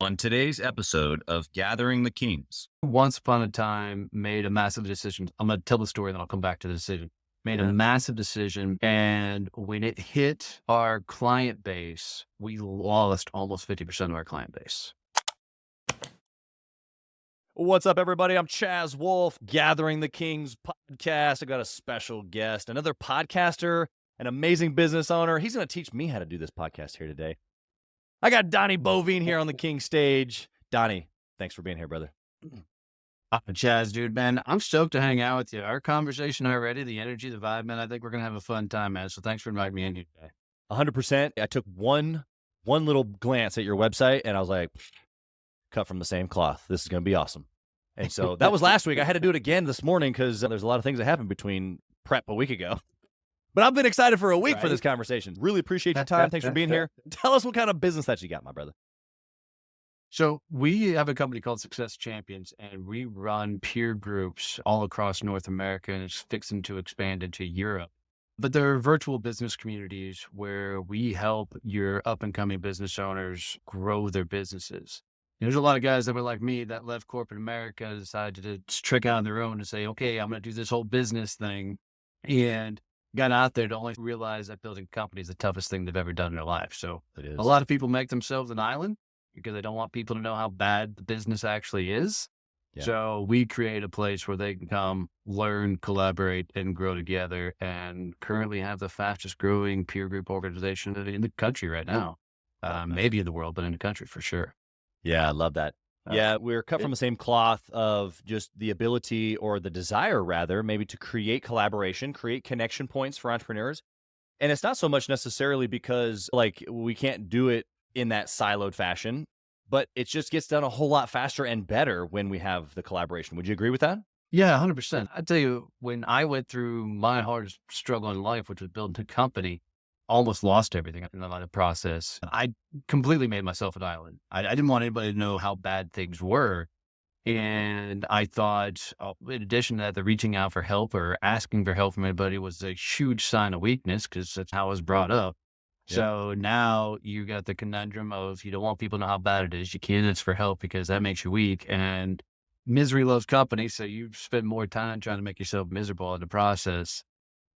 On today's episode of Gathering the Kings. Once upon a time, made a massive decision. I'm going to tell the story, then I'll come back to the decision. Made a Yeah. massive decision. And when it hit our client base, we lost almost 50% of our client base. What's up, everybody? I'm Chaz Wolfe, Gathering the Kings podcast. I got a special guest, another podcaster, an amazing business owner. He's going to teach me how to do this podcast here today. I got Donnie Boivin here on the King stage. Donnie, thanks for being here, brother. Chaz, dude, man, I'm stoked to hang out with you. Our conversation already, the energy, the vibe, man, I think we're going to have a fun time, man. So thanks for inviting me in here today. 100%. I took one little glance at your website, and I was like, cut from the same cloth. This is going to be awesome. And so that was last week. I had to do it again this morning because there's a lot of things that happened between prep a week ago. But I've been excited for a week for this conversation. Really appreciate your time. Thanks for being here. Tell us what kind of business that you got, my brother. So we have a company called Success Champions, and we run peer groups all across North America, and it's fixing to expand into Europe. But there are virtual business communities where we help your up-and-coming business owners grow their businesses. There's a lot of guys that were like me that left corporate America, decided to trick out on their own and say, okay, I'm going to do this whole business thing. And got out there to only realize that building a company is the toughest thing they've ever done in their life. So a lot of people make themselves an island because they don't want people to know how bad the business actually is. Yeah. So we create a place where they can come, learn, collaborate, and grow together, and currently have the fastest growing peer group organization in the country right now. Maybe in the world, but in the country for sure. Yeah, I love that. Yeah, we're cut from the same cloth of just the ability, or the desire rather, maybe to create collaboration, create connection points for entrepreneurs. And it's not so much necessarily because like we can't do it in that siloed fashion, but it just gets done a whole lot faster and better when we have the collaboration. Would you agree with that? Yeah, 100%. I tell you, when I went through my hardest struggle in life, which was building a company, almost lost everything in the process. I completely made myself an island. I didn't want anybody to know how bad things were. And I thought, in addition to that, the reaching out for help or asking for help from anybody was a huge sign of weakness because that's how I was brought up. Yeah. So now you got the conundrum of you don't want people to know how bad it is. You can't ask for help because that makes you weak. And misery loves company. So you spend more time trying to make yourself miserable in the process.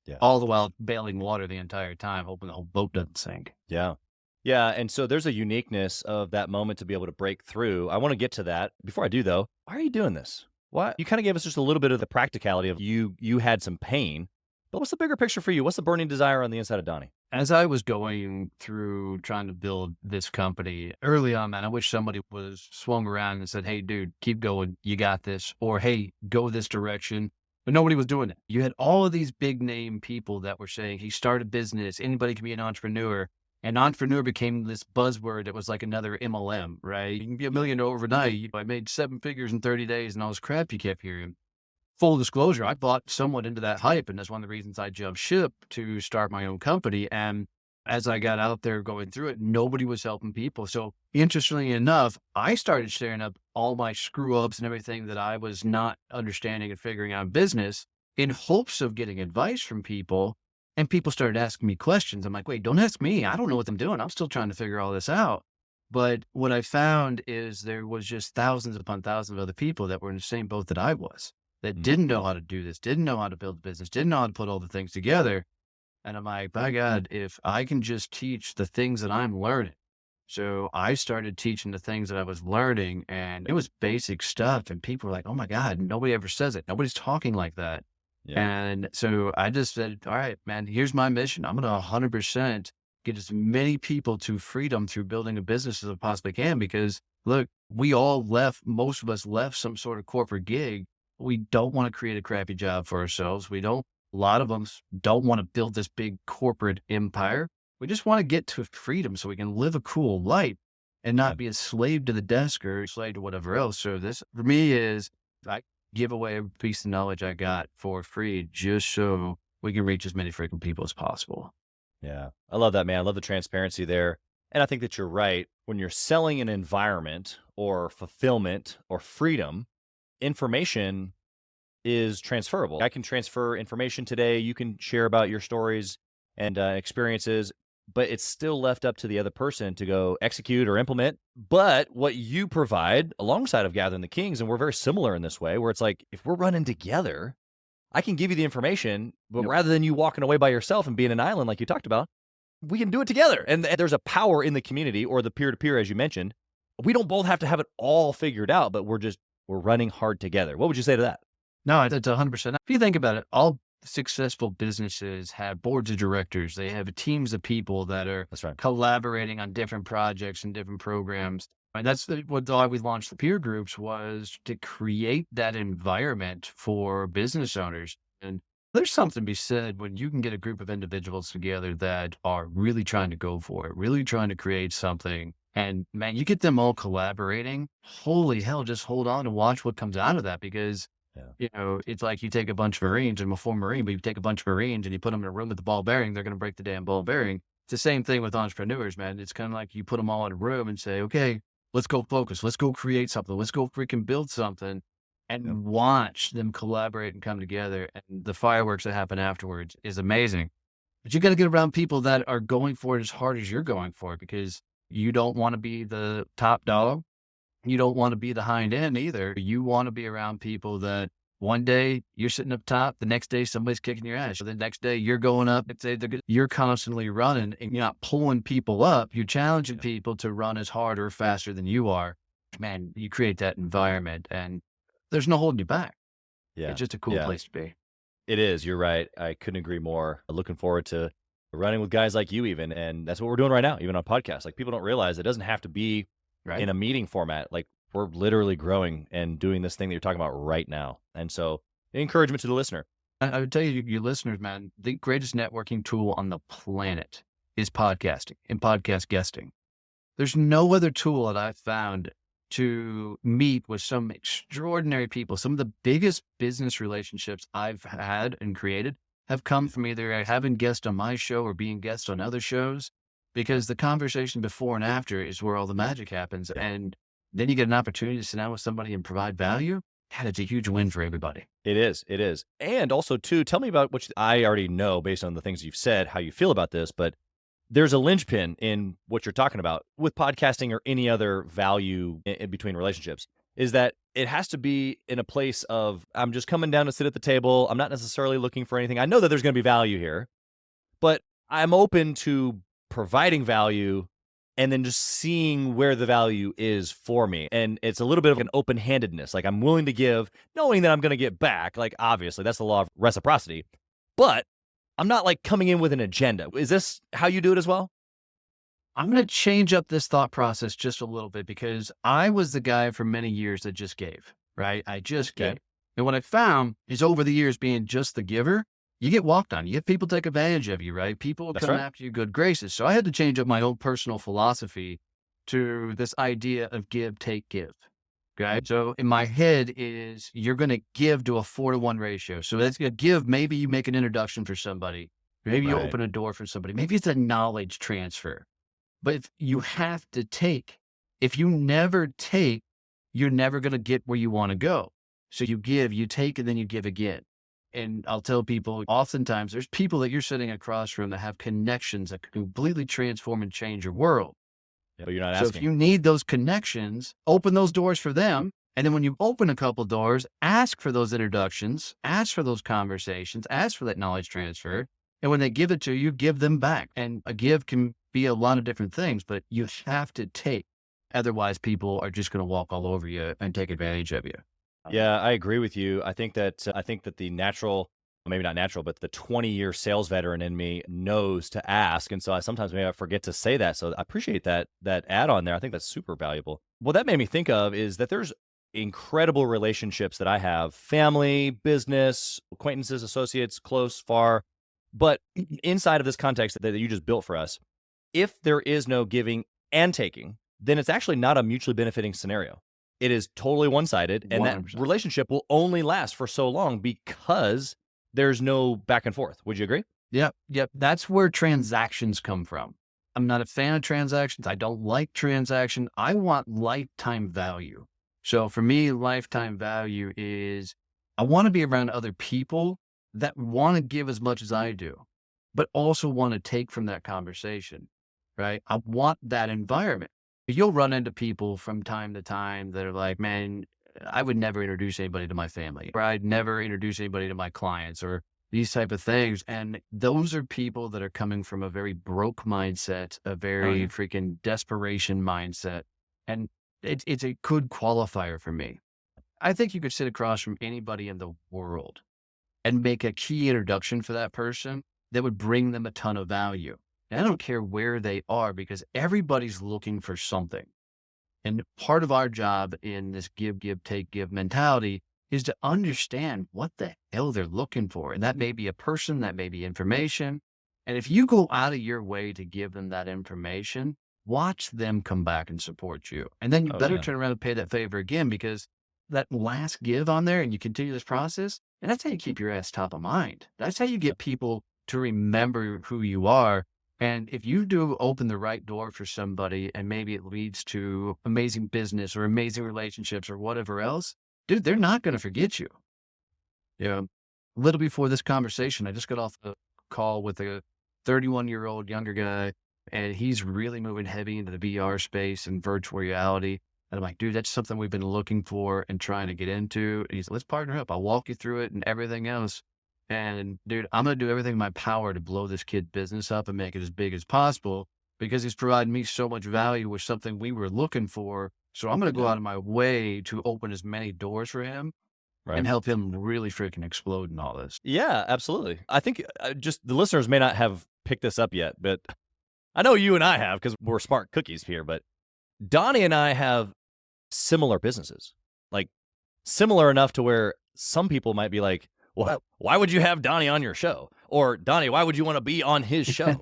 Yeah. All the while bailing water the entire time, hoping the whole boat doesn't sink. Yeah. Yeah. And so there's a uniqueness of that moment to be able to break through. I want to get to that. Before I do, though, why are you doing this? Why? You kind of gave us just a little bit of the practicality of you had some pain, but what's the bigger picture for you? What's the burning desire on the inside of Donnie? As I was going through trying to build this company early on, man, I wish somebody was swung around and said, hey, dude, keep going. You got this. Or, hey, go this direction. But nobody was doing it. You had all of these big name people that were saying, he started a business, anybody can be an entrepreneur. And entrepreneur became this buzzword that was like another MLM, right? You can be a millionaire overnight. I made 7 figures in 30 days and all this crap you kept hearing. Full disclosure, I bought somewhat into that hype. And that's one of the reasons I jumped ship to start my own company. And as I got out there going through it, nobody was helping people. So interestingly enough, I started sharing up all my screw ups and everything that I was not understanding and figuring out in business in hopes of getting advice from people. And people started asking me questions. I'm like, wait, don't ask me. I don't know what I'm doing. I'm still trying to figure all this out. But what I found is there was just thousands upon thousands of other people that were in the same boat that I was, that didn't know how to do this, didn't know how to build a business, didn't know how to put all the things together. And I'm like, by God, if I can just teach the things that I'm learning. So I started teaching the things that I was learning, and it was basic stuff. And people were like, oh my God, nobody ever says it. Nobody's talking like that. Yeah. And so I just said, all right, man, here's my mission. I'm going to 100% get as many people to freedom through building a business as I possibly can. Because look, we all left, most of us left some sort of corporate gig. We don't want to create a crappy job for ourselves. A lot of them don't want to build this big corporate empire. We just want to get to freedom so we can live a cool life and not be a slave to the desk or a slave to whatever else. So this for me is I give away every piece of knowledge I got for free just so we can reach as many freaking people as possible. Yeah. I love that, man. I love the transparency there. And I think that you're right. When you're selling an environment or fulfillment or freedom, information is transferable. I can transfer information today. You can share about your stories and experiences. but it's still left up to the other person to go execute or implement. But what you provide alongside of Gathering the Kings, and we're very similar in this way, where it's like, if we're running together, I can give you the information, but Yep. rather than you walking away by yourself and being an island like you talked about, we can do it together. And there's a power in the community or the peer-to-peer, as you mentioned. We don't both have to have it all figured out, but we're running hard together. What would you say to that? No, it's 100%. If you think about it, all successful businesses have boards of directors. They have teams of people that are That's right. collaborating on different projects and different programs. And that's why we launched the peer groups, was to create that environment for business owners. And there's something to be said when you can get a group of individuals together that are really trying to go for it, really trying to create something. And man, you get them all collaborating. Holy hell, just hold on and watch what comes out of that, because Yeah. it's like you take a bunch of Marines, and I'm a former Marine, but you take a bunch of Marines and you put them in a room with the ball bearing, they're going to break the damn ball bearing. It's the same thing with entrepreneurs, man. It's kind of like you put them all in a room and say, okay, let's go focus. Let's go create something. Let's go freaking build something, and Yep. watch them collaborate and come together. And the fireworks that happen afterwards is amazing. But you got to get around people that are going for it as hard as you're going for it, because you don't want to be the top dog. You don't want to be the hind end either. You want to be around people that one day you're sitting up top, the next day somebody's kicking your ass. The next day you're going up. You're constantly running, and you're not pulling people up. You're challenging people to run as hard or faster than you are. Man, you create that environment, and there's no holding you back. Yeah. It's just a cool Yeah. place to be. It is. You're right. I couldn't agree more. Looking forward to running with guys like you even. And that's what we're doing right now, even on podcasts. Like, people don't realize it doesn't have to be Right. in a meeting format. Like, we're literally growing and doing this thing that you're talking about right now. And so, encouragement to the listener. I would tell you, your listeners, man, the greatest networking tool on the planet is podcasting and podcast guesting. There's no other tool that I've found to meet with some extraordinary people. Some of the biggest business relationships I've had and created have come from either having guests on my show or being guests on other shows, because the conversation before and after is where all the magic happens. And then you get an opportunity to sit down with somebody and provide value. God, it's a huge win for everybody. It is. It is. And also, too, tell me about I already know based on the things you've said, how you feel about this, but there's a linchpin in what you're talking about with podcasting or any other value in between relationships, is that it has to be in a place of, I'm just coming down to sit at the table. I'm not necessarily looking for anything. I know that there's going to be value here, but I'm open to providing value and then just seeing where the value is for me. And it's a little bit of an open-handedness. Like, I'm willing to give, knowing that I'm going to get back. Like, obviously, that's the law of reciprocity. But I'm not like coming in with an agenda. Is this how you do it as well? I'm going to change up this thought process just a little bit, because I was the guy for many years that just gave, right? I just Okay. gave. And what I found is, over the years, being just the giver, you get walked on. You get people take advantage of you, right? People That's come right. after you good graces. So I had to change up my own personal philosophy to this idea of give, take, give. Okay. So in my head is, you're going to give to a 4-to-1 ratio. So that's going to give. Maybe you make an introduction for somebody. Maybe you Right. open a door for somebody. Maybe it's a knowledge transfer. But if you have to take. If you never take, you're never going to get where you want to go. So you give, you take, and then you give again. And I'll tell people, oftentimes there's people that you're sitting across from that have connections that could completely transform and change your world. But you're not So if asking. you need those connections, open those doors for them. And then when you open a couple doors, ask for those introductions, ask for those conversations, ask for that knowledge transfer. And when they give it to you, give them back. And a give can be a lot of different things, but you have to take. Otherwise, people are just going to walk all over you and take advantage of you. Yeah, I agree with you. I think that the natural, maybe not natural, but the 20-year sales veteran in me knows to ask, and so sometimes maybe I forget to say that. So I appreciate that add on there. I think that's super valuable. What that made me think of is that there's incredible relationships that I have: family, business, acquaintances, associates, close, far. But inside of this context that you just built for us, if there is no giving and taking, then it's actually not a mutually benefiting scenario. It is totally one-sided, and that 100%. relationship will only last for so long because there's no back and forth. Would you agree? Yep. That's where transactions come from. I'm not a fan of transactions. I don't like transaction. I want lifetime value. So for me, lifetime value is, I want to be around other people that want to give as much as I do. but also want to take from that conversation, right? I want that environment. You'll run into people from time to time that are like, man, I would never introduce anybody to my family, or I'd never introduce anybody to my clients, or these type of things. And those are people that are coming from a very broke mindset, a very freaking desperation mindset. And it's a good qualifier for me. I think you could sit across from anybody in the world and make a key introduction for that person that would bring them a ton of value. And I don't care where they are, because everybody's looking for something. And part of our job in this give, take, give mentality is to understand what the hell they're looking for. And that may be a person, that may be information. And if you go out of your way to give them that information, watch them come back and support you. And then you better turn around and pay that favor again, because that last give on there and you continue this process, and that's how you keep your ass top of mind. That's how you get people to remember who you are. And if you do open the right door for somebody and maybe it leads to amazing business or amazing relationships or whatever else, dude, they're not going to forget you. You know, a little before this conversation, I just got off the call with a 31-year-old younger guy, and he's really moving heavy into the VR space and virtual reality. And I'm like, dude, that's something we've been looking for and trying to get into. And he's like, let's partner up. I'll walk you through it and everything else. And dude, I'm going to do everything in my power to blow this kid's business up and make it as big as possible, because he's provided me so much value with something we were looking for. So I'm going to go out of my way to open as many doors for him and help him really freaking explode in all this. Yeah, absolutely. I think just the listeners may not have picked this up yet, but I know you and I have, because we're smart cookies here, but Donnie and I have similar businesses, like similar enough to where some people might be like, well, why would you have Donnie on your show? Or Donnie, why would you want to be on his show?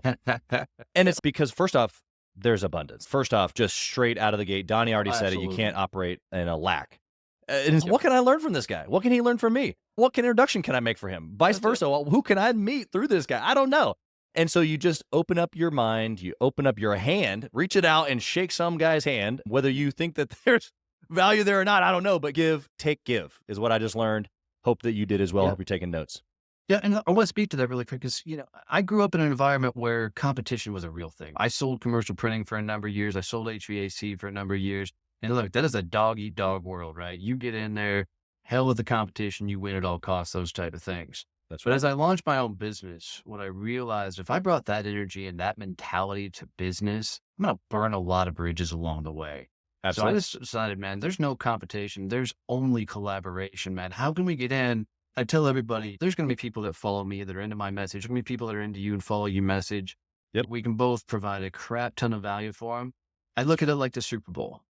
And it's because, first off, there's abundance. First off, just straight out of the gate, Donnie already said it. You can't operate in a lack. And what can I learn from this guy? What can he learn from me? What introduction can I make for him? Vice versa. Well, who can I meet through this guy? I don't know. And so you just open up your mind, you open up your hand, reach it out and shake some guy's hand, whether you think that there's value there or not, I don't know, but give, take, give is what I just learned. Hope that you did as well. Hope you're taking notes. Yeah, and I want to speak to that really quick, because, you know, I grew up in an environment where competition was a real thing. I sold commercial printing for a number of years. I sold HVAC for a number of years. And look, that is a dog-eat-dog world, right? You get in there, hell with the competition, you win at all costs, those type of things. That's But right. as I launched my own business, what I realized, if I brought that energy and that mentality to business, I'm going to burn a lot of bridges along the way. Absolutely. So I just decided, man, there's no competition. There's only collaboration, man. How can we get in? I tell everybody, there's going to be people that follow me that are into my message. There's going to be people that are into you and follow your message. Yep. We can both provide a crap ton of value for them. I look at it like the Super Bowl.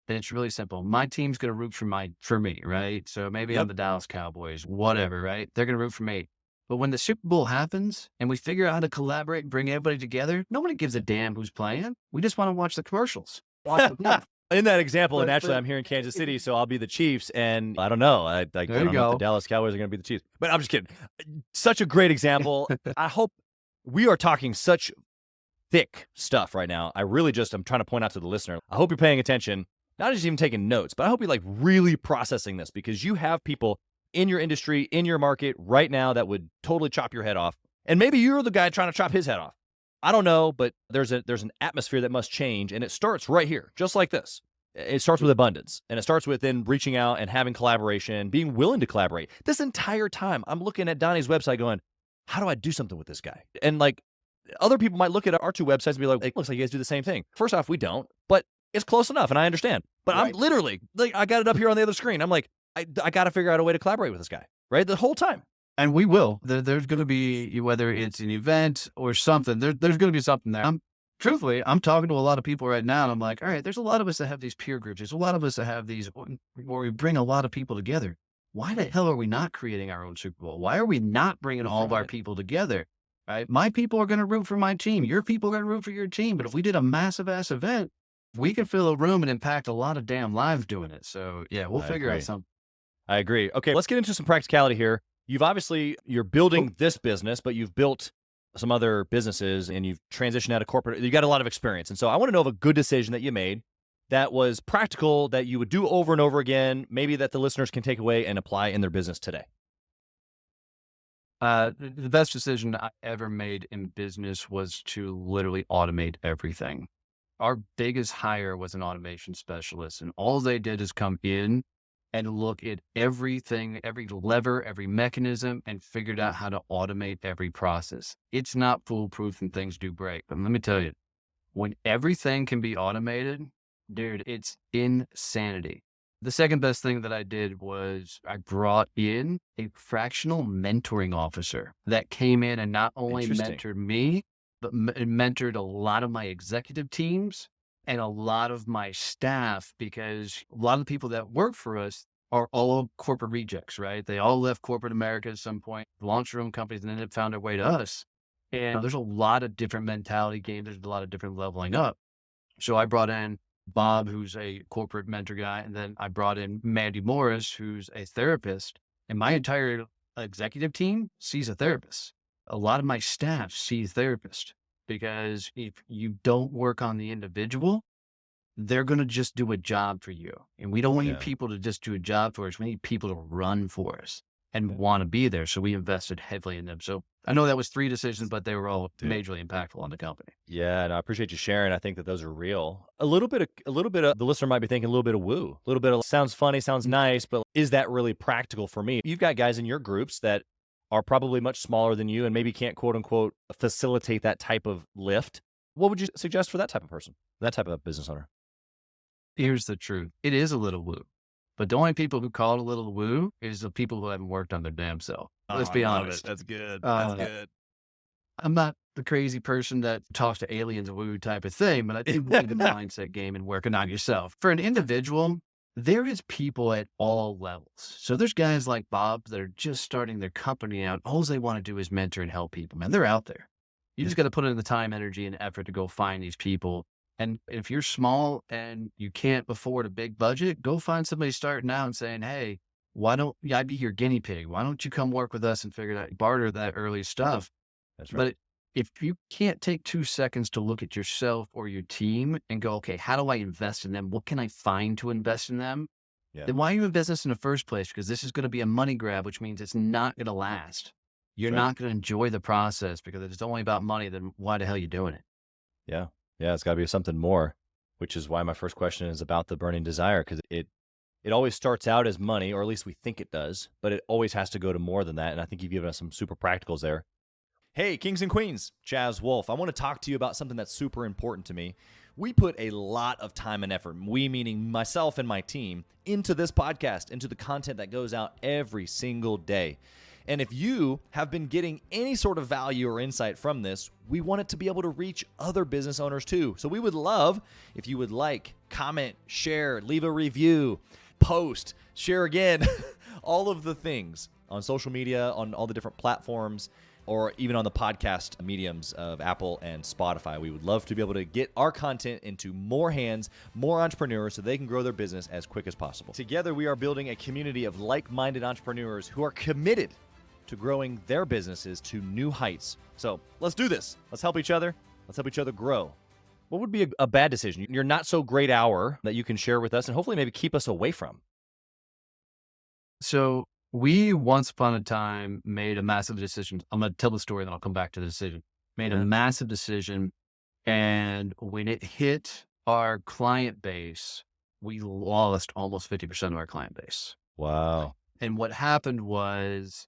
And it's really simple. My team's going to root for me, right? So maybe I'm the Dallas Cowboys, whatever, right? They're going to root for me. But when the Super Bowl happens and we figure out how to collaborate and bring everybody together, nobody gives a damn who's playing. We just want to watch the commercials. Watch the In that example, and actually I'm here in Kansas City, so I'll be the Chiefs, and I don't know. I don't know if the Dallas Cowboys are going to be the Chiefs. But I'm just kidding. Such a great example. I hope we are talking such thick stuff right now. I'm trying to point out to the listener, I hope you're paying attention, not just even taking notes, but I hope you're like really processing this, because you have people in your industry, in your market right now that would totally chop your head off. And maybe you're the guy trying to chop his head off. I don't know, but there's an atmosphere that must change, and it starts right here, just like this. It starts with abundance, and it starts with then reaching out and having collaboration, being willing to collaborate. This entire time, I'm looking at Donnie's website going, how do I do something with this guy? And like, other people might look at our two websites and be like, it looks like you guys do the same thing. First off, we don't, but it's close enough, and I understand. But I'm literally, like, I got it up here on the other screen. I'm like, I got to figure out a way to collaborate with this guy, right? The whole time. And we will. There's going to be, whether it's an event or something, there's going to be something there. Truthfully, I'm talking to a lot of people right now, and I'm like, all right, there's a lot of us that have these peer groups. There's a lot of us that have these where we bring a lot of people together. Why the hell are we not creating our own Super Bowl? Why are we not bringing all of our people together? Right? My people are going to root for my team. Your people are going to root for your team. But if we did a massive ass event, we could fill a room and impact a lot of damn lives doing it. So yeah, we'll figure out something. I agree. Okay, let's get into some practicality here. You're building this business, but you've built some other businesses and you've transitioned out of corporate. You got a lot of experience. And so I want to know of a good decision that you made that was practical, that you would do over and over again, maybe that the listeners can take away and apply in their business today. The best decision I ever made in business was to literally automate everything. Our biggest hire was an automation specialist, and all they did is come in and look at everything, every lever, every mechanism, and figured out how to automate every process. It's not foolproof and things do break. But let me tell you, when everything can be automated, dude, it's insanity. The second best thing that I did was I brought in a fractional mentoring officer that came in and not only Interesting. mentored me, but mentored a lot of my executive teams and a lot of my staff, because a lot of the people that work for us are all corporate rejects, right? They all left corporate America at some point, launched their own companies, and then found their way to us. And there's a lot of different mentality games. There's a lot of different leveling up. So I brought in Bob, who's a corporate mentor guy. And then I brought in Mandy Morris, who's a therapist. And my entire executive team sees a therapist. A lot of my staff see a therapist, because if you don't work on the individual, they're going to just do a job for you. And we don't want Yeah. people to just do a job for us. We need people to run for us and want to be there. So we invested heavily in them. So I know that was 3 decisions, but they were all Dude. majorly impactful on the company. Yeah, and I appreciate you sharing. I think that those are real. A little bit of the listener might be thinking a little bit of woo, a little bit of sounds funny, sounds nice, but is that really practical for me? You've got guys in your groups that are probably much smaller than you and maybe can't quote unquote facilitate that type of lift. What would you suggest for that type of person, that type of business owner? Here's the truth. It is a little woo. But the only people who call it a little woo is the people who haven't worked on their damn self. Let's be honest. That's good. Uh, That's good. I'm not the crazy person that talks to aliens woo type of thing, but I think we need the mindset game and working on yourself. For an individual, there is people at all levels. So there's guys like Bob that are just starting their company out. All they want to do is mentor and help people, man. They're out there. You just got to put in the time, energy, and effort to go find these people. And if you're small and you can't afford a big budget, go find somebody starting out and saying, hey, why don't I be your guinea pig? Why don't you come work with us and figure out, barter that early stuff? That's right. But if you can't take 2 seconds to look at yourself or your team and go, okay, how do I invest in them? What can I find to invest in them? Yeah. Then why are you in business in the first place? Because this is going to be a money grab, which means it's not going to last. You're right. not going to enjoy the process, because if it's only about money, then why the hell are you doing it? Yeah. Yeah, it's got to be something more, which is why my first question is about the burning desire, because it always starts out as money, or at least we think it does, but it always has to go to more than that. And I think you've given us some super practicals there. Hey, kings and queens, Chaz Wolfe. I want to talk to you about something that's super important to me. We put a lot of time and effort, we meaning myself and my team, into this podcast, into the content that goes out every single day. And if you have been getting any sort of value or insight from this, we want it to be able to reach other business owners too. So we would love if you would like, comment, share, leave a review, post, share again, all of the things on social media, on all the different platforms, or even on the podcast mediums of Apple and Spotify. We would love to be able to get our content into more hands, more entrepreneurs, so they can grow their business as quick as possible. Together, we are building a community of like-minded entrepreneurs who are committed to growing their businesses to new heights. So let's do this. Let's help each other. Let's help each other grow. What would be a bad decision, your not so great hour that you can share with us and hopefully maybe keep us away from? So we once upon a time made a massive decision. I'm going to tell the story, then I'll come back to the decision. Made a massive decision. And when it hit our client base, we lost almost 50% of our client base. Wow. And what happened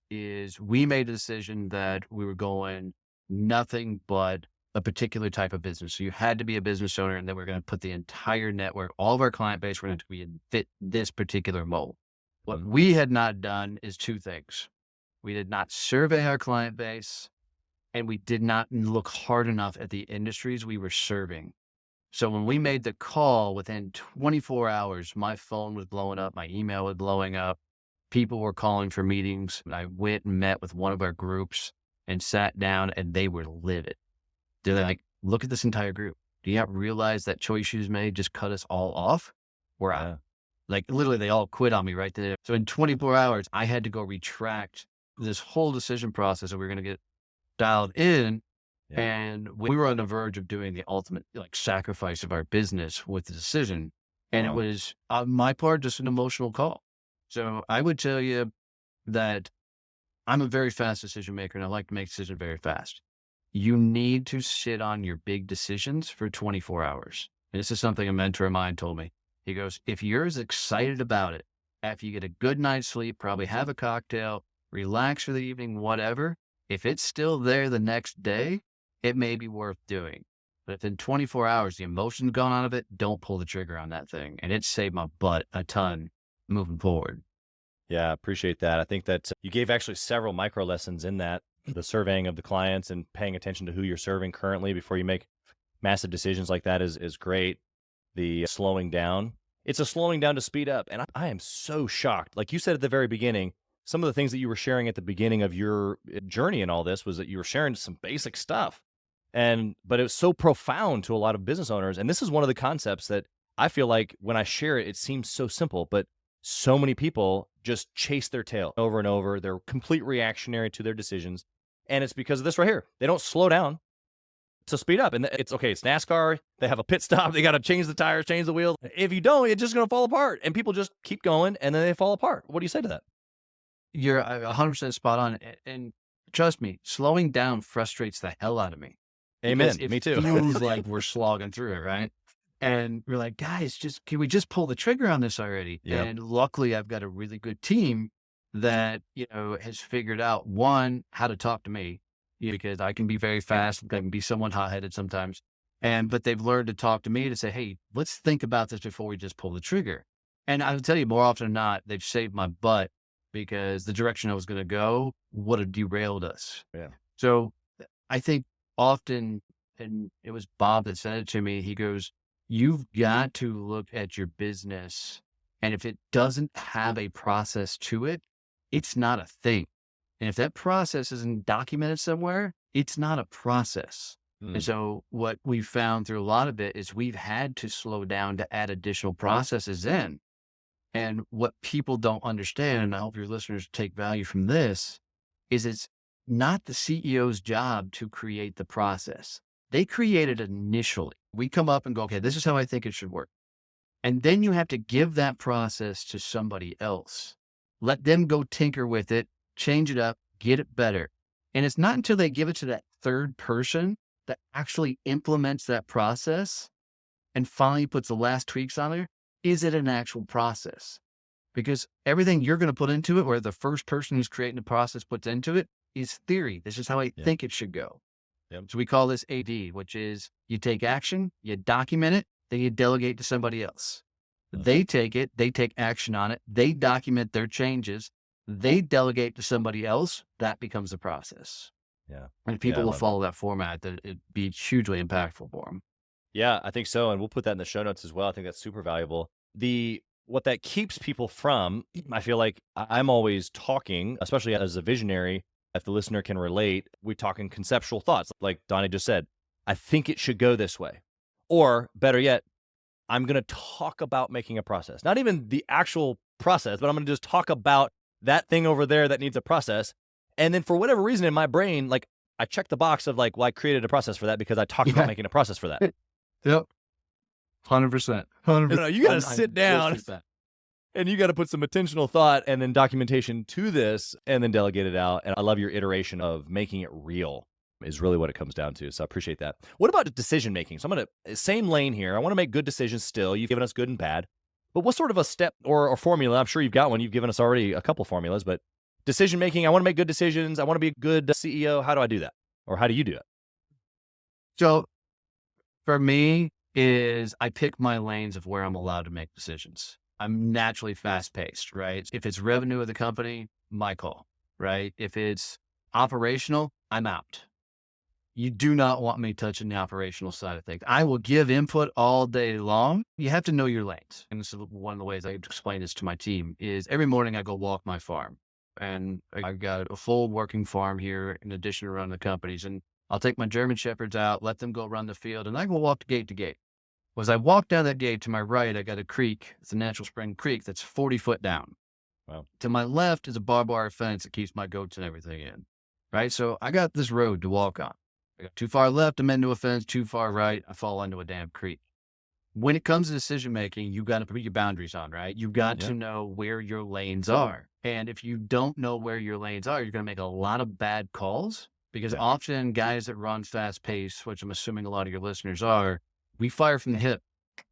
is we made a decision that we were going nothing but a particular type of business. So you had to be a business owner, and then we're going to put the entire network, all of our client base, we're going to be fit this particular mold. What we had not done is 2 things. We did not survey our client base, and we did not look hard enough at the industries we were serving. So when we made the call, within 24 hours, my phone was blowing up, my email was blowing up. People were calling for meetings. I went and met with one of our groups and sat down, and they were livid. They're like, look at this entire group. Do you not realize that choice you made just cut us all off? We're out. Like, literally, they all quit on me right there. So in 24 hours, I had to go retract this whole decision process that we were going to get dialed in. Yeah. And we were on the verge of doing the ultimate sacrifice of our business with the decision. And it was, on my part, just an emotional call. So I would tell you that I'm a very fast decision maker and I like to make decisions very fast. You need to sit on your big decisions for 24 hours. And this is something a mentor of mine told me. He goes, if you're as excited about it after you get a good night's sleep, probably have a cocktail, relax for the evening, whatever, if it's still there the next day, it may be worth doing. But if in 24 hours the emotion's gone out of it, don't pull the trigger on that thing. And it saved my butt a ton moving forward. Yeah, appreciate that. I think that you gave actually several micro lessons in that, the surveying of the clients and paying attention to who you're serving currently before you make massive decisions like that is great. The slowing down, it's a slowing down to speed up. And I am so shocked. Like you said at the very beginning, some of the things that you were sharing at the beginning of your journey in all this was that you were sharing some basic stuff. But it was so profound to a lot of business owners. And this is one of the concepts that I feel like when I share it, it seems so simple, but so many people just chase their tail over and over. They're complete reactionary to their decisions. And it's because of this right here. They don't slow down to speed up. And it's okay. It's NASCAR. They have a pit stop. They got to change the tires, change the wheels. If you don't, it's just going to fall apart. And people just keep going and then they fall apart. What do you say to that? You're 100% spot on. And trust me, slowing down frustrates the hell out of me. Amen. It Me too. feels like we're slogging through it, right? And we're like, guys, can we just pull the trigger on this already? Yep. And luckily I've got a really good team that, has figured out one, how to talk to me, because I can be very fast. I can be somewhat hot-headed sometimes. But they've learned to talk to me to say, hey, let's think about this before we just pull the trigger. And I'll tell you more often than not, they've saved my butt because the direction I was going to go would have derailed us. Yeah. So I think often, and it was Bob that said it to me, he goes, you've got to look at your business. And if it doesn't have a process to it, it's not a thing. And if that process isn't documented somewhere, it's not a process. And so what we've found through a lot of it is we've had to slow down to add additional processes in. And what people don't understand, and I hope your listeners take value from this, is it's not the CEO's job to create the process. They create it initially. We come up and go, okay, this is how I think it should work. And then you have to give that process to somebody else. Let them go tinker with it, change it up, get it better. And it's not until they give it to that third person that actually implements that process and finally puts the last tweaks on there, is it an actual process? Because everything you're going to put into it, or the first person who's creating the process puts into it, is theory. This is how I think it should go. Yep. So we call this AD, which is you take action, you document it, then you delegate to somebody else. They take it, they take action on it, they document their changes, they delegate to somebody else, that becomes the process. Yeah. And people will follow that format, that it'd be hugely impactful for them. Yeah, I think so. And we'll put that in the show notes as well. I think that's super valuable. What that keeps people from, I feel like I'm always talking, especially as a visionary, if the listener can relate, we're talking conceptual thoughts. Like Donnie just said, I think it should go this way. Or better yet, I'm going to talk about making a process. Not even the actual process, but I'm going to just talk about that thing over there that needs a process. And then for whatever reason in my brain, like I check the box of like, well, I created a process for that because I talked about making a process for that. Yep. 100%. 100%. You got to sit down and you got to put some intentional thought and then documentation to this and then delegate it out. And I love your iteration of making it real is really what it comes down to. So I appreciate that. What about decision making? So I'm going to, same lane here. I want to make good decisions still. You've given us good and bad. But what sort of a step or formula? I'm sure you've got one. You've given us already a couple formulas, but decision making, I want to make good decisions. I want to be a good CEO. How do I do that? Or how do you do it? So for me is I pick my lanes of where I'm allowed to make decisions. I'm naturally fast paced, right? If it's revenue of the company, my call, right? If it's operational, I'm out. You do not want me touching the operational side of things. I will give input all day long. You have to know your lanes. And this is one of the ways I explain this to my team is every morning I go walk my farm. And I've got a full working farm here in addition to running the companies. And I'll take my German Shepherds out, let them go run the field, and I go walk gate to gate. As I walk down that gate to my right, I got a creek. It's a natural spring creek that's 40 foot down. Wow. To my left is a barbed wire fence that keeps my goats and everything in, right? So I got this road to walk on. I got too far left, I'm into a fence, too far right, I fall into a damn creek. when it comes to decision making, you got to put your boundaries on, right? You got Yeah. to know where your lanes are. And if you don't know where your lanes are, you're going to make a lot of bad calls because Yeah. often guys that run fast pace, which I'm assuming a lot of your listeners are, we fire from the hip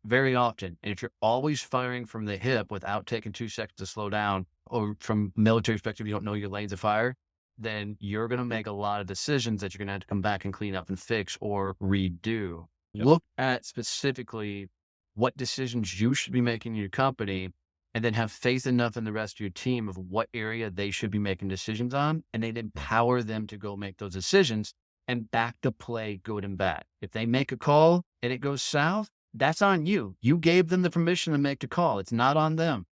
very often. And if you're always firing from the hip without taking 2 seconds to slow down, or from military perspective, you don't know your lanes of fire, then you're going to make a lot of decisions that you're going to have to come back and clean up and fix or redo. Yep. Look at specifically what decisions you should be making in your company, and then have faith enough in the rest of your team of what area they should be making decisions on, and then empower them to go make those decisions and back the play good and bad. If they make a call and it goes south, that's on you. You gave them the permission to make the call. It's not on them,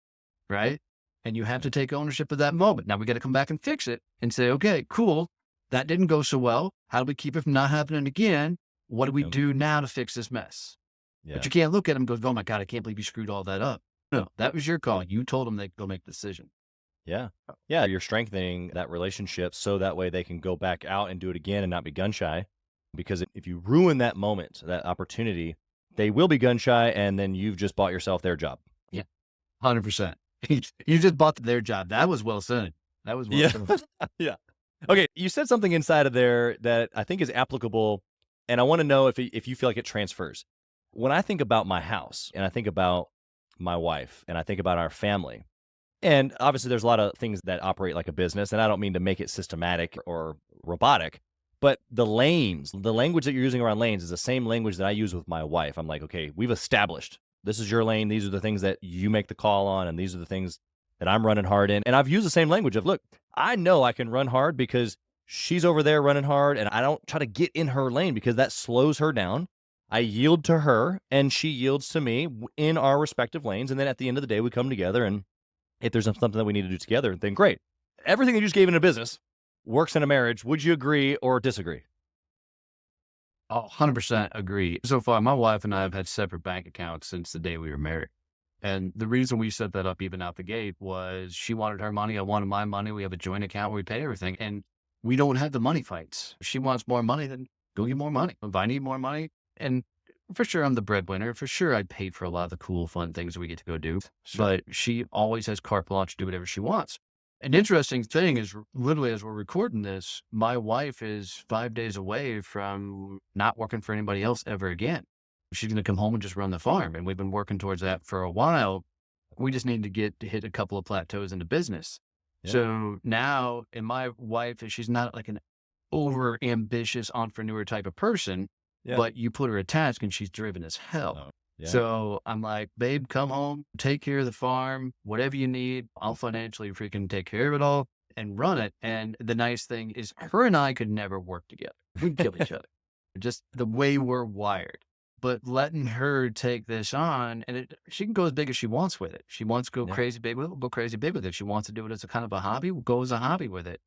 right? And you have to take ownership of that moment. Now we got to come back and fix it and say, okay, cool. That didn't go so well. How do we keep it from not happening again? What do we Yep. do now to fix this mess? Yeah. But you can't look at them and go, oh my God, I can't believe you screwed all that up. No, that was your call. You told them they could go make the decision. Yeah. Yeah. You're strengthening that relationship so that way they can go back out and do it again and not be gun shy. Because if you ruin that moment, that opportunity, they will be gun shy, and then you've just bought yourself their job. 100%. You just bought their job. That was well said. That was well Yeah. said. Yeah. Okay. You said something inside of there that I think is applicable, and I want to know if you feel like it transfers. When I think about my house and I think about my wife and I think about our family, and obviously there's a lot of things that operate like a business, and I don't mean to make it systematic or robotic, but the lanes, the language that you're using around lanes is the same language that I use with my wife. I'm like, okay, we've established this is your lane. These are the things that you make the call on, and these are the things that I'm running hard in. And I've used the same language of, look, I know I can run hard because she's over there running hard, and I don't try to get in her lane because that slows her down. I yield to her, and she yields to me in our respective lanes. And then at the end of the day, we come together, and if there's something that we need to do together, then great. Everything that you just gave in a business works in a marriage. Would you agree or disagree? 100% agree. So far, my wife and I have had separate bank accounts since the day we were married. And the reason we set that up even out the gate was she wanted her money. I wanted my money. We have a joint account where we pay everything. And we don't have the money fights. If she wants more money, then go get more money. If I need more money, and for sure, I'm the breadwinner. For sure, I paid for a lot of the cool, fun things we get to go do. But she always has carte blanche to do whatever she wants. An interesting thing is, literally as we're recording this, my wife is 5 days away from not working for anybody else ever again. She's going to come home and just run the farm. And we've been working towards that for a while. We just need to hit a couple of plateaus in the business. Yeah. So now, and my wife, she's not like an over ambitious entrepreneur type of person, Yeah. but you put her a task and she's driven as hell. Oh, yeah. So I'm like, babe, come home, take care of the farm, whatever you need. I'll financially freaking take care of it all and run it. And the nice thing is her and I could never work together. We'd kill each other. Just the way we're wired. But letting her take this on, and she can go as big as she wants with it. She wants to go Yeah. crazy big with it, we'll go crazy big with it. She wants to do it as a kind of a hobby, we'll go as a hobby with it.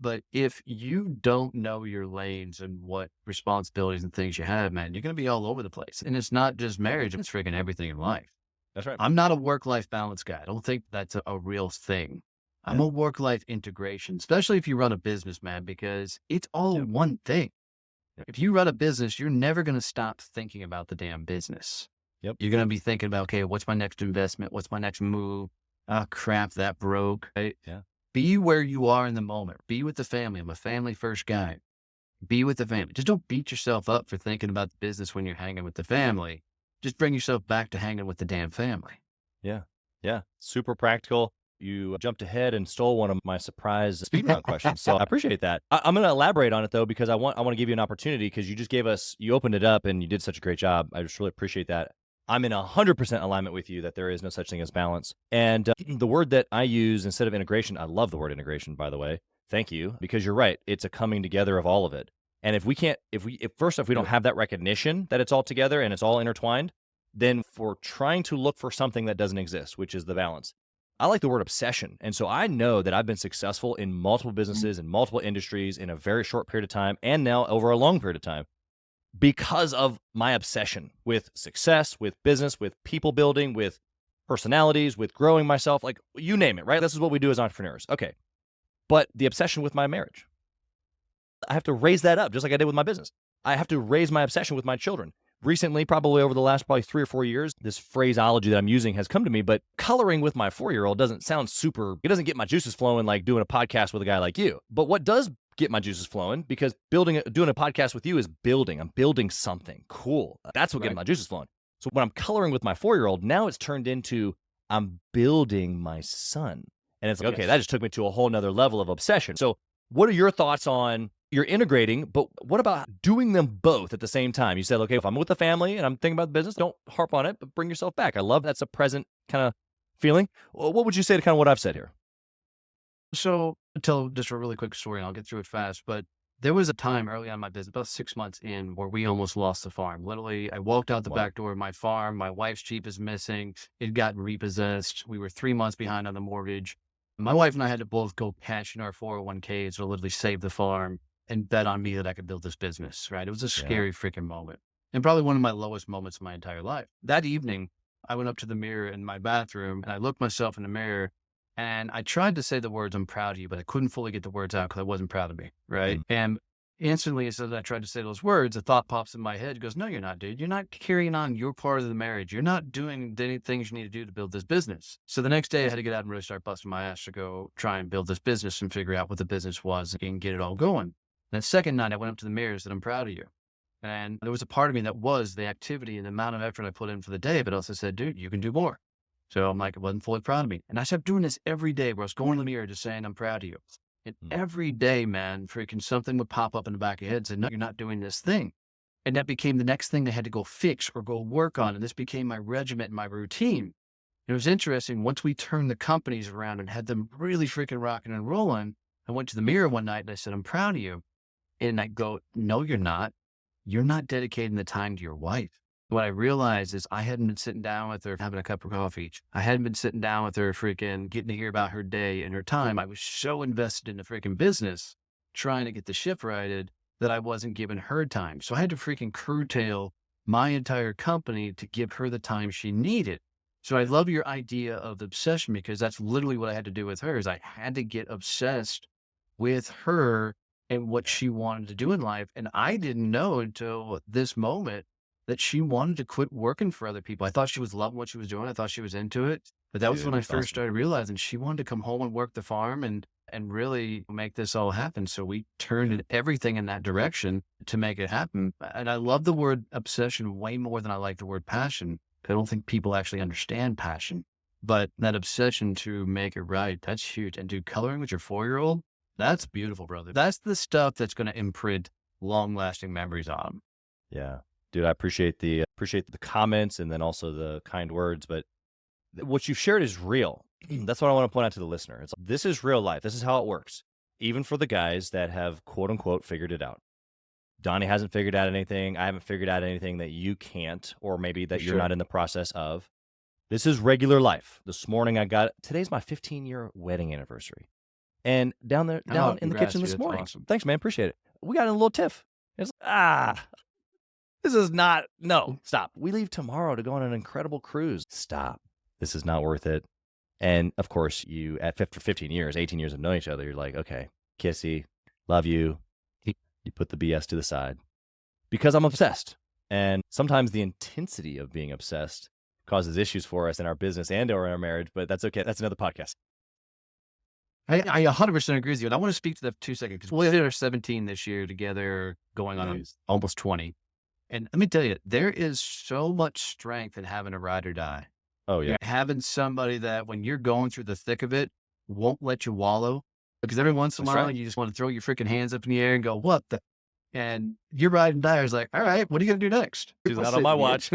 But if you don't know your lanes and what responsibilities and things you have, man, you're going to be all over the place. And it's not just marriage, it's freaking everything in life. That's right. I'm not a work-life balance guy. I don't think that's a real thing. I'm Yeah. a work-life integration, especially if you run a business, man, because it's all Yep. one thing. Yep. If you run a business, you're never going to stop thinking about the damn business. Yep. You're going to be thinking about, okay, what's my next investment? What's my next move? Oh, crap, that broke. Right? Yeah. Be where you are in the moment. Be with the family. I'm a family first guy. Be with the family. Just don't beat yourself up for thinking about the business when you're hanging with the family. Just bring yourself back to hanging with the damn family. Yeah. Yeah. Super practical. You jumped ahead and stole one of my surprise speed round questions. So I appreciate that. I'm going to elaborate on it though, because I want to give you an opportunity, because you just you opened it up and you did such a great job. I just really appreciate that. I'm in 100% alignment with you that there is no such thing as balance. And the word that I use instead of integration, I love the word integration, by the way. Thank you, because you're right. It's a coming together of all of it. And if we don't have that recognition that it's all together and it's all intertwined, then we're trying to look for something that doesn't exist, which is the balance. I like the word obsession. And so I know that I've been successful in multiple businesses, in multiple industries in a very short period of time, and now over a long period of time, because of my obsession with success, with business, with people building, with personalities, with growing myself, like you name it, right? This is what we do as entrepreneurs. Okay. But the obsession with my marriage, I have to raise that up just like I did with my business. I have to raise my obsession with my children. recently, probably over the last probably 3 or 4 years, this phraseology that I'm using has come to me, but coloring with my 4-year-old doesn't sound super, it doesn't get my juices flowing like doing a podcast with a guy like you. But what does get my juices flowing, because doing a podcast with you is building. I'm building something cool. That's what gets my juices flowing. So when I'm coloring with my 4-year-old, now it's turned into I'm building my son. And it's like, okay, that just took me to a whole nother level of obsession. So what are your thoughts on, you're integrating, but what about doing them both at the same time? You said, okay, if I'm with the family and I'm thinking about the business, don't harp on it, but bring yourself back. I love that's a present kind of feeling. What would you say to kind of what I've said here? So I'll tell just a really quick story and I'll get through it fast. But there was a time early on in my business, about 6 months in, where we almost lost the farm. Literally, I walked out the back door of my farm. My wife's Jeep is missing. It had gotten repossessed. We were 3 months behind on the mortgage. My wife and I had to both go cash in our 401ks to literally save the farm and bet on me that I could build this business, right? It was a scary freaking moment, and probably one of my lowest moments in my entire life. That evening, I went up to the mirror in my bathroom and I looked myself in the mirror and I tried to say the words, "I'm proud of you," but I couldn't fully get the words out because I wasn't proud of me, right? And instantly, as I tried to say those words, a thought pops in my head. It goes, "No, you're not, dude. You're not carrying on your part of the marriage. You're not doing the things you need to do to build this business." So the next day I had to get out and really start busting my ass to go try and build this business and figure out what the business was and get it all going. And the second night I went up to the mirror and said, "I'm proud of you." And there was a part of me that was the activity and the amount of effort I put in for the day, but also said, "Dude, you can do more." So I'm like, it wasn't fully proud of me. And I started doing this every day where I was going to the mirror just saying, "I'm proud of you." And every day, man, freaking something would pop up in the back of your head and say, "No, you're not doing this thing." And that became the next thing I had to go fix or go work on. And this became my regiment and my routine. It was interesting. Once we turned the companies around and had them really freaking rocking and rolling, I went to the mirror one night and I said, "I'm proud of you." And I go, "No, you're not. You're not dedicating the time to your wife." What I realized is I hadn't been sitting down with her having a cup of coffee. I hadn't been sitting down with her freaking getting to hear about her day and her time. I was so invested in the freaking business, trying to get the ship righted, that I wasn't giving her time. So I had to freaking curtail my entire company to give her the time she needed. So I love your idea of the obsession, because that's literally what I had to do with her. Is I had to get obsessed with her and what she wanted to do in life. And I didn't know until this moment that she wanted to quit working for other people. I thought she was loving what she was doing. I thought she was into it. But that was when I first started realizing she wanted to come home and work the farm and really make this all happen. So we turned everything in that direction to make it happen. And I love the word obsession way more than I like the word passion. I don't think people actually understand passion. But that obsession to make it right, that's huge. And do coloring with your 4-year-old, that's beautiful, brother. That's the stuff that's going to imprint long-lasting memories on them. Yeah. Dude, I appreciate the comments and then also the kind words, but what you've shared is real. That's what I want to point out to the listener. This is real life. This is how it works. Even for the guys that have quote unquote figured it out. Donnie hasn't figured out anything. I haven't figured out anything that you can't, or maybe that you're not in the process of. This is regular life. This morning today's my 15-year wedding anniversary. And down in the kitchen this morning. Awesome. Thanks, man. Appreciate it. We got in a little tiff. It's this is not, no, stop. We leave tomorrow to go on an incredible cruise. Stop. This is not worth it. And of course, you, after 15 years, 18 years of knowing each other, you're like, okay, kissy, love you. You put the BS to the side because I'm obsessed. And sometimes the intensity of being obsessed causes issues for us in our business and or in our marriage, but that's okay. That's another podcast. I 100% agree with you. And I want to speak to that for 2 seconds, because we are 17 this year together, going on almost 20. And let me tell you, there is so much strength in having a ride or die. Oh, yeah. Having somebody that when you're going through the thick of it, won't let you wallow. Because every once in a while, you just want to throw your freaking hands up in the air and go, "What the?" And your ride and die is like, "All right, what are you going to do next?" She's not on my watch.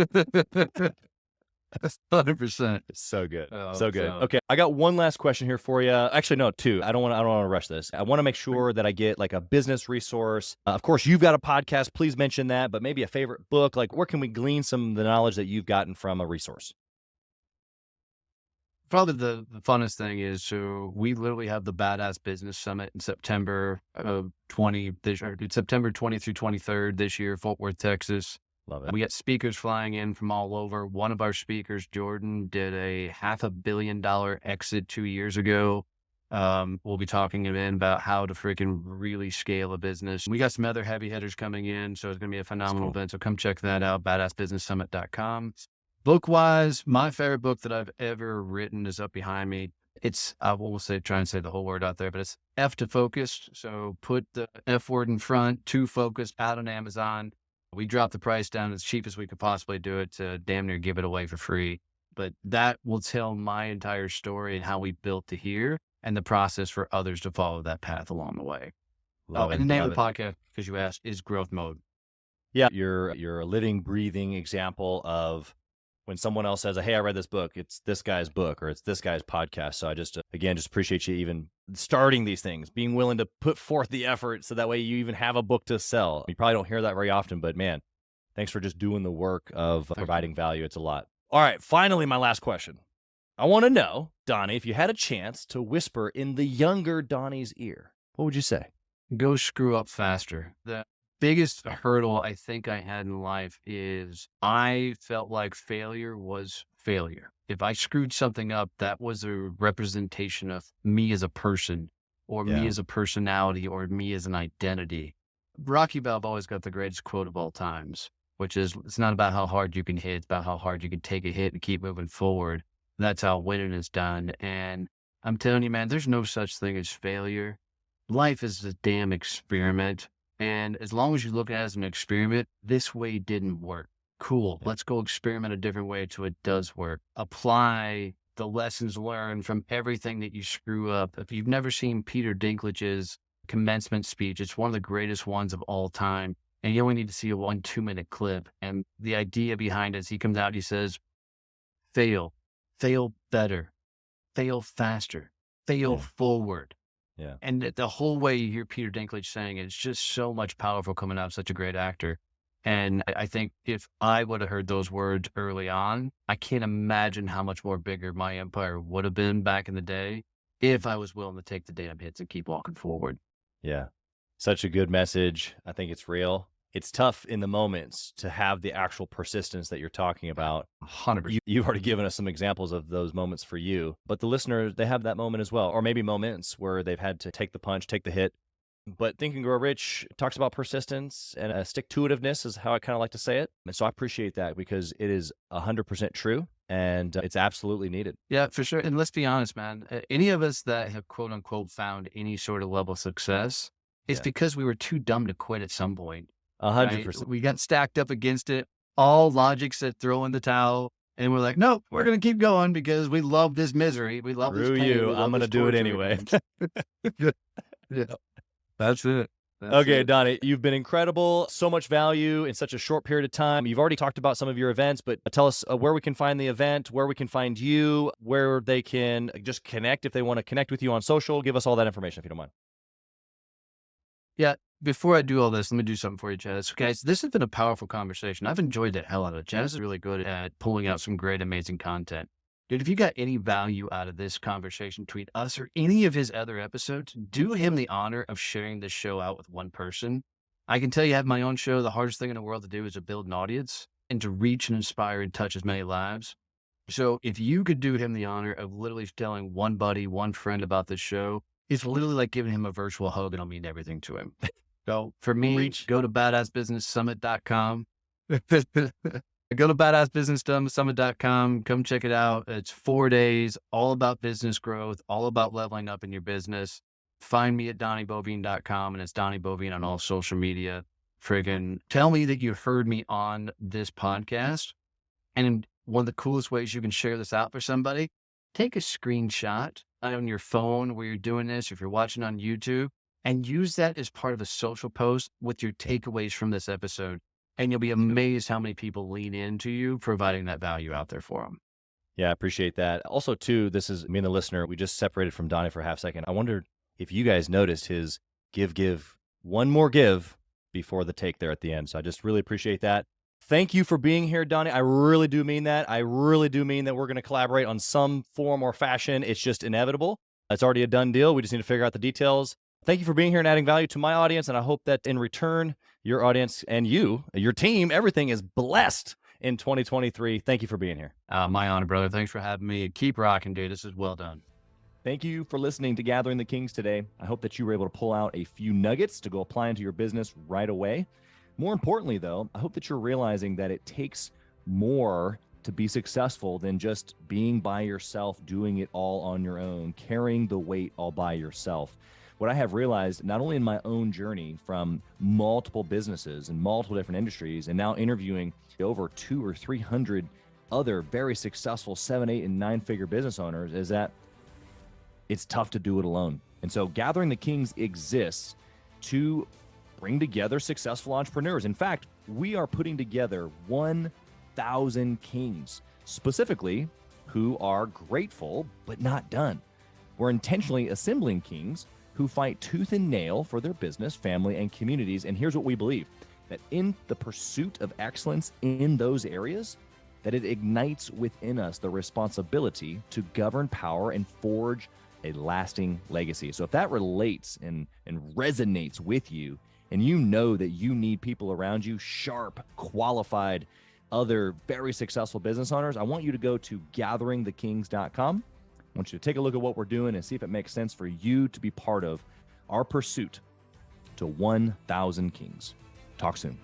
100%. It's so good. Oh, so good. so- Okay. I got one last question here for you. Actually, no, 2. I don't want to rush this. I want to make sure that I get like a business resource. Of course, you've got a podcast. Please mention that, but maybe a favorite book. Like, where can we glean some of the knowledge that you've gotten from a resource? Probably the funnest thing is, so we literally have the Badass Business Summit in September of 20 September 20 through 23rd this year, Fort Worth, Texas. Love it. We got speakers flying in from all over. One of our speakers, Jordan, did a $500 million exit 2 years ago. We'll be talking about how to freaking really scale a business. We got some other heavy hitters coming in, so it's going to be a phenomenal event. So come check that out, badassbusinesssummit.com. Book-wise, my favorite book that I've ever written is up behind me. I won't try and say the whole word out there, but it's F to focused. So put the F word in front, to focused, out on Amazon. We dropped the price down as cheap as we could possibly do it to damn near give it away for free. But that will tell my entire story and how we built to here and the process for others to follow that path along the way. And the name of the podcast, because you asked, is Growth Mode. Yeah, you're a living, breathing example of when someone else says, hey, I read this book, it's this guy's book or it's this guy's podcast. So I just, again, just appreciate you even starting these things, being willing to put forth the effort so that way you even have a book to sell. You probably don't hear that very often, but man, thanks for just doing the work of providing value. It's a lot. All right, finally, my last question. I want to know, Donnie, if you had a chance to whisper in the younger Donnie's ear, what would you say? Go screw up faster. The biggest hurdle I think I had in life is I felt like failure was failure. If I screwed something up, that was a representation of me as a person or me as a personality or me as an identity. Rocky Balboa always got the greatest quote of all times, which is, it's not about how hard you can hit, it's about how hard you can take a hit and keep moving forward. That's how winning is done. And I'm telling you, man, there's no such thing as failure. Life is a damn experiment. And as long as you look at it as an experiment, this way didn't work. Cool. Let's go experiment a different way so it does work. Apply the lessons learned from everything that you screw up. If you've never seen Peter Dinklage's commencement speech, it's one of the greatest ones of all time. And you only need to see a 1-2-minute clip. And the idea behind it is he comes out, he says, fail better, fail faster, fail forward. Yeah. And the whole way you hear Peter Dinklage saying it, it's just so much powerful coming out of such a great actor. And I think if I would have heard those words early on, I can't imagine how much more bigger my empire would have been back in the day if I was willing to take the damn hits and keep walking forward. Yeah. Such a good message. I think it's real. It's tough in the moments to have the actual persistence that you're talking about. 100%. You've already given us some examples of those moments for you, but the listeners, they have that moment as well, or maybe moments where they've had to take the punch, take the hit. But Think and Grow Rich talks about persistence and stick-to-itiveness is how I kind of like to say it. And so I appreciate that because it is 100% true and it's absolutely needed. Yeah, for sure. And let's be honest, man, any of us that have quote unquote found any sort of level of success, it's because we were too dumb to quit at some point. 100%. Right? We got stacked up against it. All logic said throw in the towel. And we're like, nope, we're going to keep going because we love this misery. We love this pain. I'm going to do it anyway. Yeah, that's it. Okay, Donnie, you've been incredible. So much value in such a short period of time. You've already talked about some of your events, but tell us where we can find the event, where we can find you, where they can just connect if they want to connect with you on social. Give us all that information if you don't mind. Yeah. Before I do all this, let me do something for you, Chaz. Guys, this has been a powerful conversation. I've enjoyed the hell out of it. Chaz is really good at pulling out some great, amazing content. Dude, if you got any value out of this conversation between us or any of his other episodes, do him the honor of sharing this show out with one person. I can tell you, I have my own show. The hardest thing in the world to do is to build an audience and to reach and inspire and touch as many lives. So if you could do him the honor of literally telling one buddy, one friend about this show, it's literally like giving him a virtual hug and it'll mean everything to him. So for me, go to badassbusinesssummit.com. Go to badassbusinesssummit.com. Come check it out. It's 4 days, all about business growth, all about leveling up in your business. Find me at donnieboivin.com, and it's Donnie Boivin on all social media. Friggin' tell me that you heard me on this podcast. And one of the coolest ways you can share this out for somebody, take a screenshot on your phone where you're doing this, if you're watching on YouTube, and use that as part of a social post with your takeaways from this episode. And you'll be amazed how many people lean into you providing that value out there for them. Yeah, I appreciate that. Also, too, this is me and the listener. We just separated from Donnie for a half second. I wondered if you guys noticed his give, one more give before the take there at the end. So I just really appreciate that. Thank you for being here, Donnie. I really do mean that. I really do mean that we're going to collaborate on some form or fashion. It's just inevitable. It's already a done deal. We just need to figure out the details. Thank you for being here and adding value to my audience. And I hope that in return, your audience and you, your team, everything is blessed in 2023. Thank you for being here. My honor, brother. Thanks for having me. Keep rocking, dude. This is well done. Thank you for listening to Gathering the Kings today. I hope that you were able to pull out a few nuggets to go apply into your business right away. More importantly, though, I hope that you're realizing that it takes more to be successful than just being by yourself, doing it all on your own, carrying the weight all by yourself. What I have realized, not only in my own journey from multiple businesses and multiple different industries, and now interviewing over 200 or 300 other very successful 7, 8, and 9-figure business owners, is that it's tough to do it alone. And so Gathering the Kings exists to bring together successful entrepreneurs. In fact, we are putting together 1,000 kings, specifically who are grateful but not done. We're intentionally assembling kings who fight tooth and nail for their business, family, and communities. And here's what we believe, that in the pursuit of excellence in those areas, that it ignites within us the responsibility to govern power and forge a lasting legacy. So if that relates and resonates with you, and you know that you need people around you, sharp, qualified, other very successful business owners, I want you to go to gatheringthekings.com. I want you to take a look at what we're doing and see if it makes sense for you to be part of our pursuit to 1,000 kings. Talk soon.